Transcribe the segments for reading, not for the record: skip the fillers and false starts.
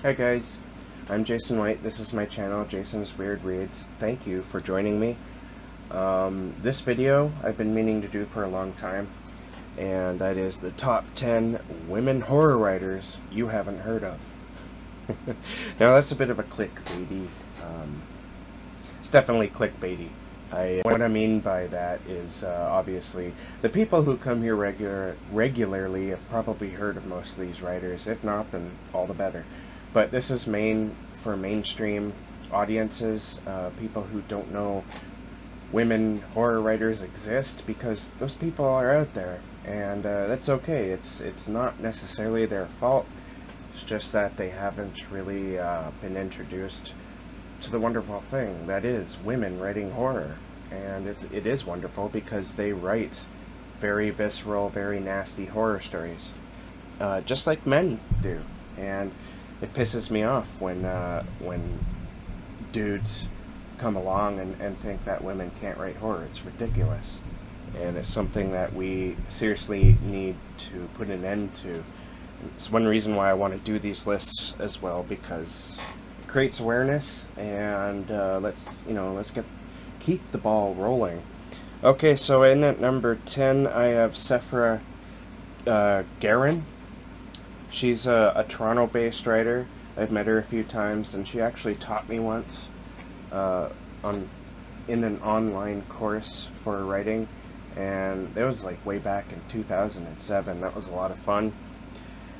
Hi guys, I'm Jason White. This is my channel, Jason's Weird Reads. Thank you for joining me. This video I've been meaning to do for a long time, and that is the top 10 women horror writers you haven't heard of. Now that's a bit of a clickbaity, it's definitely clickbaity. What I mean by that is obviously the people who come here regularly have probably heard of most of these writers. If not, then all the better. But this is for mainstream audiences, people who don't know women horror writers exist, because those people are out there, and that's okay. It's not necessarily their fault. It's just that they haven't really been introduced to the wonderful thing that is women writing horror. And it is wonderful because they write very visceral, very nasty horror stories, just like men do. And it pisses me off when dudes come along and think that women can't write horror. It's ridiculous, and it's something that we seriously need to put an end to. It's one reason why I want to do these lists as well, because it creates awareness, and let's keep the ball rolling. Okay, so in at number 10, I have Sephera Giron. She's a Toronto-based writer. I've met her a few times, and she actually taught me once in an online course for writing, and it was like way back in 2007. That was a lot of fun.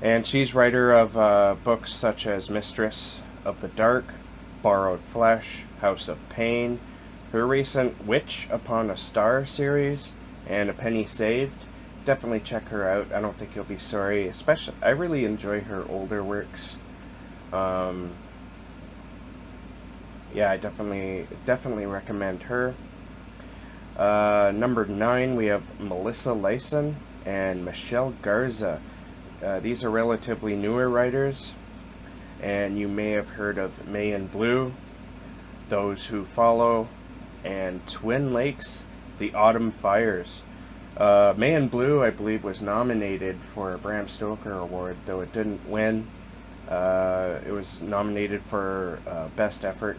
And she's writer of books such as Mistress of the Dark, Borrowed Flesh, House of Pain, her recent Witch Upon a Star series, and A Penny Saved. Definitely check her out. I don't think you'll be sorry. Especially, I really enjoy her older works. Yeah, I definitely recommend her. Number 9, we have Melissa Laysan and Michelle Garza. These are relatively newer writers, and you may have heard of Mayan Blue, Those Who Follow, and Twin Lakes, The Autumn Fires. Mayan Blue, I believe, was nominated for a Bram Stoker award, though it didn't win. It was nominated for best effort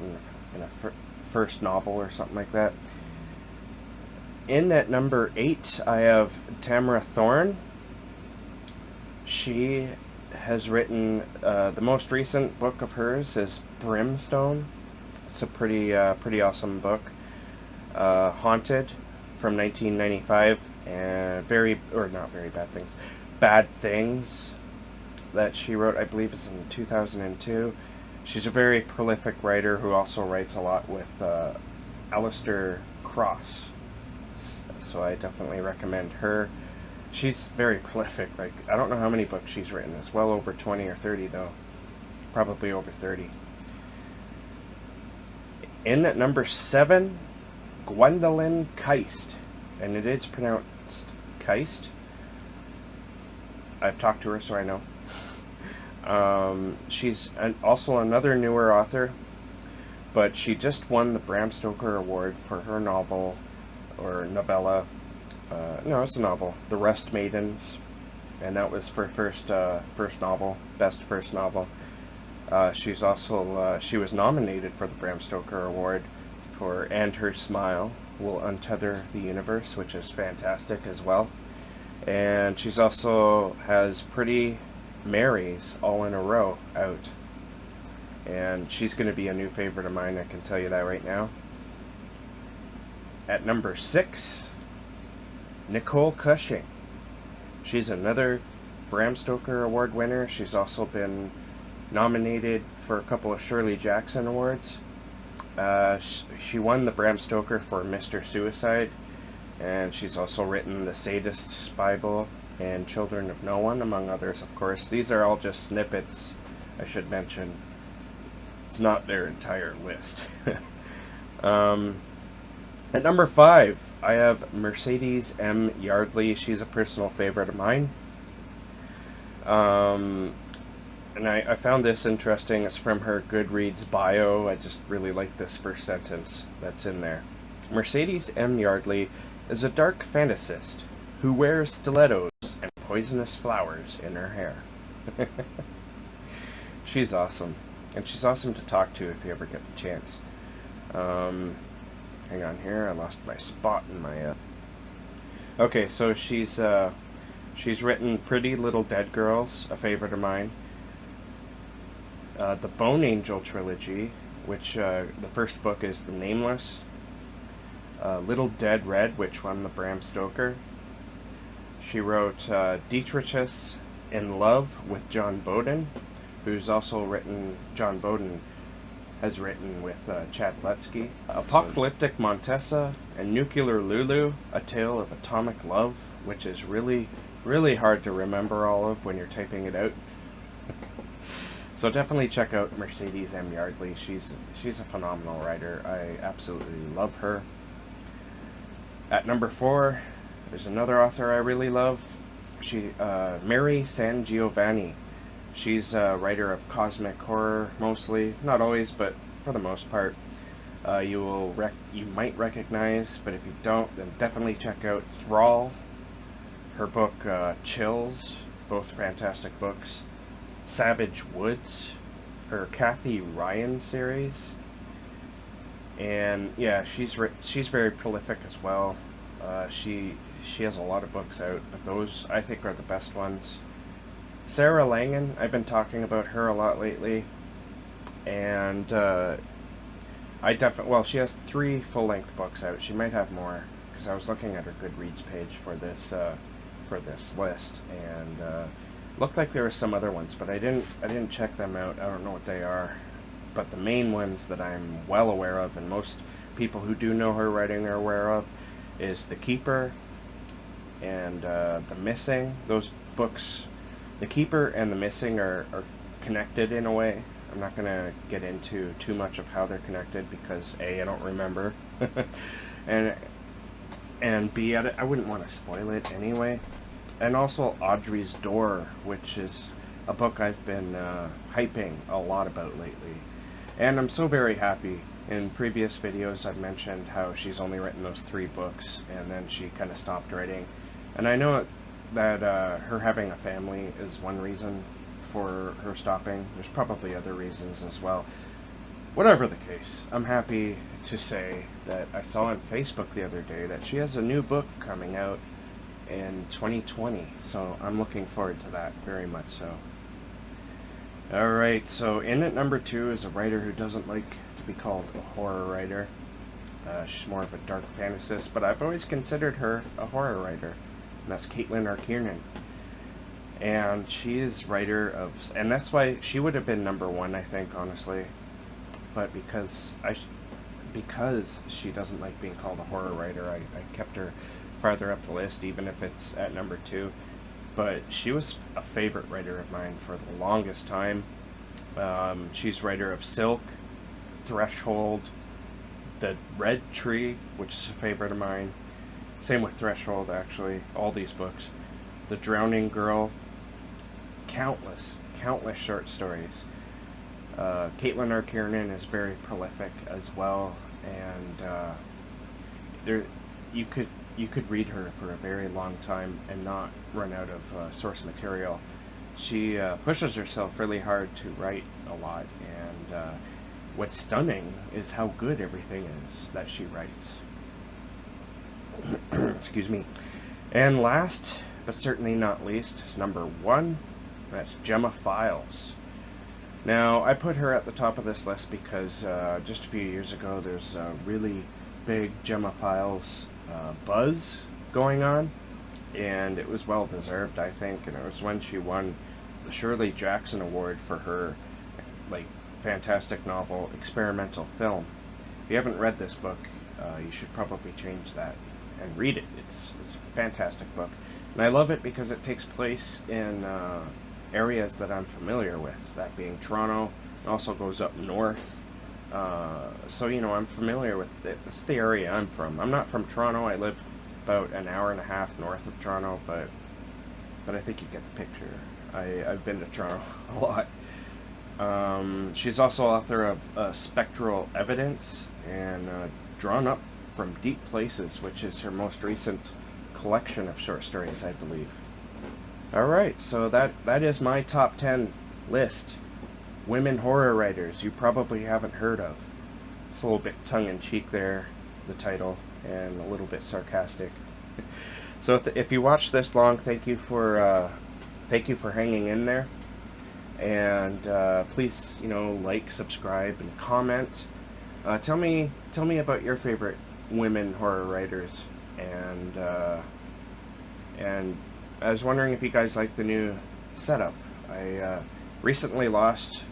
in a first novel or something like that. In at number 8, I have Tamara Thorne. She has written, the most recent book of hers is Brimstone. It's a pretty awesome book. Haunted from 1995, and Bad Things that she wrote, I believe, is in 2002. She's a very prolific writer who also writes a lot with Alistair Cross, so I definitely recommend her. She's very prolific. Like, I don't know how many books she's written. It's well over 20 or 30 though. Probably over 30. In at number 7, Gwendoline Heist, and it is pronounced Keist. I've talked to her, so I know. She's also another newer author, but she just won the Bram Stoker Award for her novel, or novella. No, it's a novel, The Rust Maidens, and that was for first novel, best first novel. She was nominated for the Bram Stoker Award for And Her Smile Will Untether the Universe, which is fantastic as well. And she's also has Pretty Marys All in a Row out, and she's going to be a new favorite of mine, I can tell you that right now. At number 6, Nicolle Cushing. She's another Bram Stoker Award winner. She's also been nominated for a couple of Shirley Jackson Awards. She won the Bram Stoker for Mr. Suicide, and she's also written The Sadist's Bible and Children of No One, among others, of course. These are all just snippets, I should mention. It's not their entire list. At number 5, I have Mercedes M Yardley. She's a personal favorite of mine. And I found this interesting. It's from her Goodreads bio. I just really like this first sentence that's in there. Mercedes M Yardley is a dark fantasist who wears stilettos and poisonous flowers in her hair. she's awesome. And she's awesome to talk to if you ever get the chance. Hang on here, I lost my spot in my... Okay, so she's written Pretty Little Dead Girls, a favorite of mine. The Bone Angel trilogy, which the first book is The Nameless. Little Dead Red, which won the Bram Stoker. She wrote Dietrichus in Love with John Bowden, who's also written... John Bowden has written with Chad Lutsky. Apocalyptic Montessa and Nuclear Lulu, A Tale of Atomic Love, which is really, really hard to remember all of when you're typing it out. So definitely check out Mercedes M Yardley. She's a phenomenal writer. I absolutely love her. At number 4, there's another author I really love. Mary San Giovanni. She's a writer of cosmic horror, mostly. Not always, but for the most part. You might recognize, but if you don't, then definitely check out Thrall. Her book, Chills, both fantastic books. Savage Woods, her Kathy Ryan series. And yeah, she's very prolific as well. She has a lot of books out, but those I think are the best ones. Sarah Langan, I've been talking about her a lot lately, and she has 3 full-length books out. She might have more, because I was looking at her Goodreads page for this list, and looked like there were some other ones, but I didn't check them out. I don't know what they are, but the main ones that I'm well aware of, and most people who do know her writing are aware of, is The Keeper and The Missing. Those books, The Keeper and The Missing, are connected in a way. I'm not going to get into too much of how they're connected because A, I don't remember, and B, I wouldn't want to spoil it anyway. And also Audrey's Door, which is a book I've been hyping a lot about lately. And I'm so very happy. In previous videos I've mentioned how she's only written those 3 books and then she kind of stopped writing. And I know that her having a family is one reason for her stopping. There's probably other reasons as well. Whatever the case, I'm happy to say that I saw on Facebook the other day that she has a new book coming out in 2020, so I'm looking forward to that very much so. Alright, so in at number 2 is a writer who doesn't like to be called a horror writer. She's more of a dark fantasist, but I've always considered her a horror writer, and that's Kaitlyn Kiernan. And she is writer of, and that's why she would have been number 1, I think, honestly, but because she doesn't like being called a horror writer, I kept her farther up the list, even if it's at number 2. But she was a favorite writer of mine for the longest time. She's writer of Silk, Threshold, The Red Tree, which is a favorite of mine. Same with Threshold, actually. All these books. The Drowning Girl. Countless short stories. Kaitlyn Kiernan is very prolific as well, and you could read her for a very long time and not run out of source material. She pushes herself really hard to write a lot, and what's stunning is how good everything is that she writes. Excuse me. And last, but certainly not least, is number 1. That's Gemma Files. Now, I put her at the top of this list because just a few years ago there's a really big Gemma Files buzz going on, and it was well deserved, I think, and it was when she won the Shirley Jackson Award for her fantastic novel Experimental Film. If you haven't read this book, you should probably change that and read it. It's a fantastic book, and I love it because it takes place in areas that I'm familiar with, that being Toronto. It also goes up north. So, I'm familiar with it. It's the area I'm from. I'm not from Toronto. I live about an hour and a half north of Toronto, but I think you get the picture. I've been to Toronto a lot. She's also author of Spectral Evidence and Drawn Up from Deep Places, which is her most recent collection of short stories, I believe. Alright, so that is my top 10 list. women horror writers you probably haven't heard of. It's a little bit tongue-in-cheek there, the title, and a little bit sarcastic. So if you watched this long, thank you for hanging in there. And please, like, subscribe, and comment. Tell me about your favorite women horror writers. And I was wondering if you guys like the new setup. I recently lost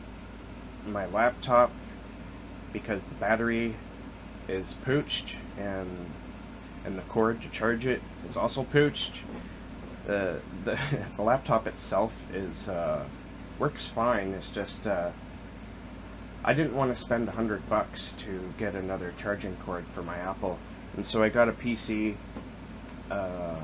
my laptop because the battery is pooched, and the cord to charge it is also pooched. The laptop itself is works fine. It's just I didn't want to spend $100 to get another charging cord for my Apple, and so I got a PC, and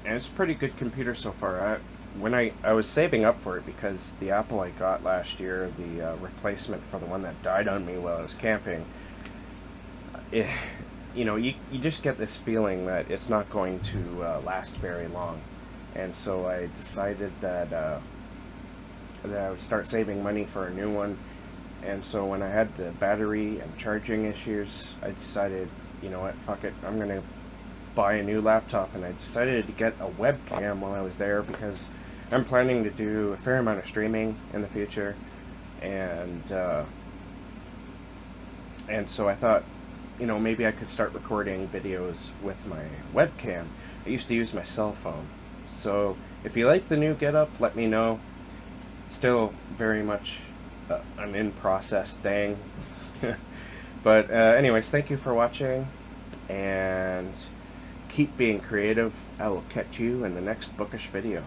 it's a pretty good computer so far. When I was saving up for it, because the Apple I got last year, the replacement for the one that died on me while I was camping, you just get this feeling that it's not going to last very long. And so I decided that I would start saving money for a new one. And so when I had the battery and charging issues, I decided, you know what, fuck it, I'm going to buy a new laptop. And I decided to get a webcam while I was there, because I'm planning to do a fair amount of streaming in the future. And so I thought, maybe I could start recording videos with my webcam. I used to use my cell phone. So if you like the new getup, let me know. Still very much an in-process thing. But anyways, thank you for watching, and keep being creative. I will catch you in the next bookish video.